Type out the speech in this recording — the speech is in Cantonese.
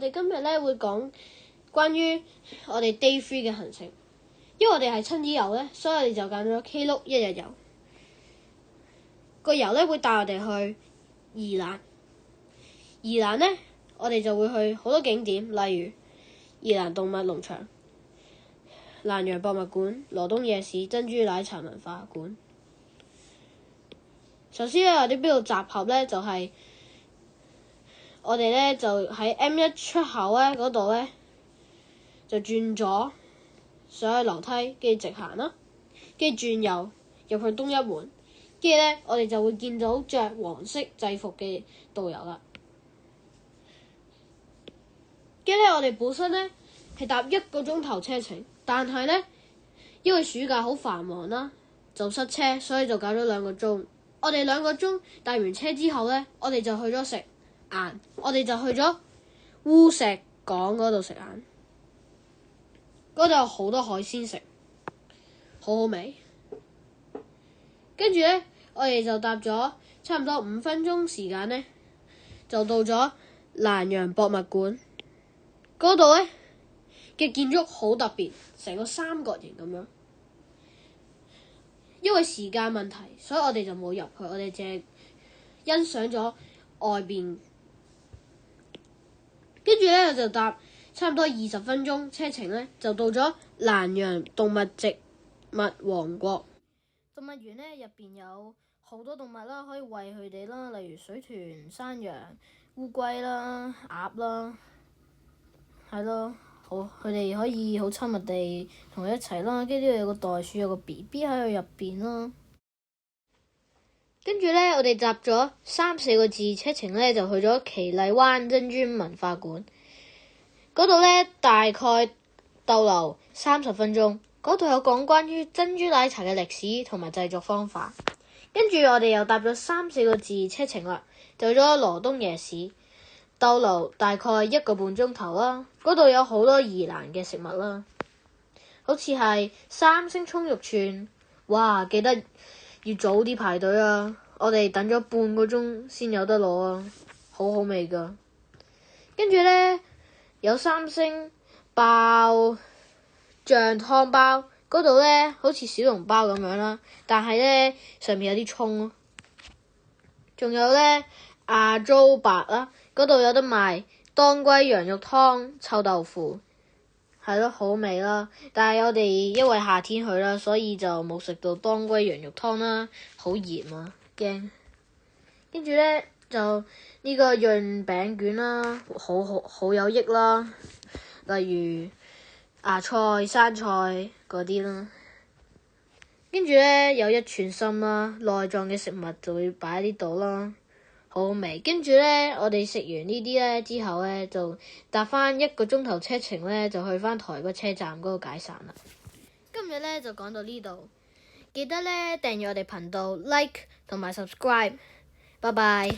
哋今日咧會講關於我哋 Day 3嘅行程，因為我哋係親子遊咧，所以我哋就揀咗 Klook 一日遊。個遊咧會帶我哋去宜蘭。宜蘭咧，我哋就會去好多景點，例如宜蘭動物農場、蘭陽博物館、羅東夜市、珍珠奶茶文化館。首先咧，我哋邊度集合咧？就係、我哋咧就喺 M1 出口咧嗰度咧，就轉左上去樓梯，跟住直行啦，跟住轉右入去東一門，跟住咧我哋就會見到着黃色制服嘅導遊啦。跟住咧，我哋本身咧係搭1個鐘頭車程，但係咧因為暑假好繁忙啦，就塞車，所以就搞咗2個鐘。我哋2個鐘搭完車之後咧，我哋就去咗食晏，我哋就去咗烏石港嗰度食晏，嗰度有好多海鮮食，好好味。跟住咧，我哋就搭咗差唔多5分鐘時間咧，就到咗蘭陽博物館。嗰度咧嘅建築好特別，成個三角形咁樣。因為時間問題，所以我哋就冇入去，我哋淨係欣賞咗外邊。跟住咧就搭差唔多20分鐘車程咧，就到咗蘭陽動物植物王國。動物園咧入邊有好多動物啦，可以餵佢哋啦，例如水豚、山羊、烏龜啦、鴨啦，係咯，好，佢哋可以好親密地同佢一齊啦。跟住呢度有個袋鼠，有個 BB 喺佢入邊啦。跟住咧，我哋搭咗3-4個字車程咧，就去咗奇麗灣珍珠文化館。嗰度咧大概逗留30分鐘。嗰度有講關於珍珠奶茶嘅歷史同埋製作方法。跟住我哋又搭咗3-4個字車程啦，就去咗羅東夜市，逗留大概1個半鐘頭啦。嗰度有好多宜蘭嘅食物啦，好似係3星葱肉串，哇！記得要早啲排隊啊！我哋等咗半個鐘先有得攞啊，好好味㗎。跟住咧有3星爆醬湯包，嗰度咧好似小籠包咁樣啦，但係咧上面有啲葱咯。仲有咧亞洲白啦，嗰度有得賣當歸羊肉湯、臭豆腐，係咯，好味啦。但係我哋因為夏天去啦，所以就冇食到當歸羊肉湯啦，好熱啊，驚。跟住咧就呢個潤餅卷啦，好有益啦，例如芽菜、生菜嗰啲啦。跟住咧有一串心啦，內臟嘅食物就會擺喺呢度啦，好好味。跟住咧我哋食完呢啲咧之後咧，就搭翻1個鐘頭車程咧，就去翻台北車站嗰度解散啦。今日咧就講到呢度，記得咧訂閱我哋頻道 like 同埋 subscribe，拜拜。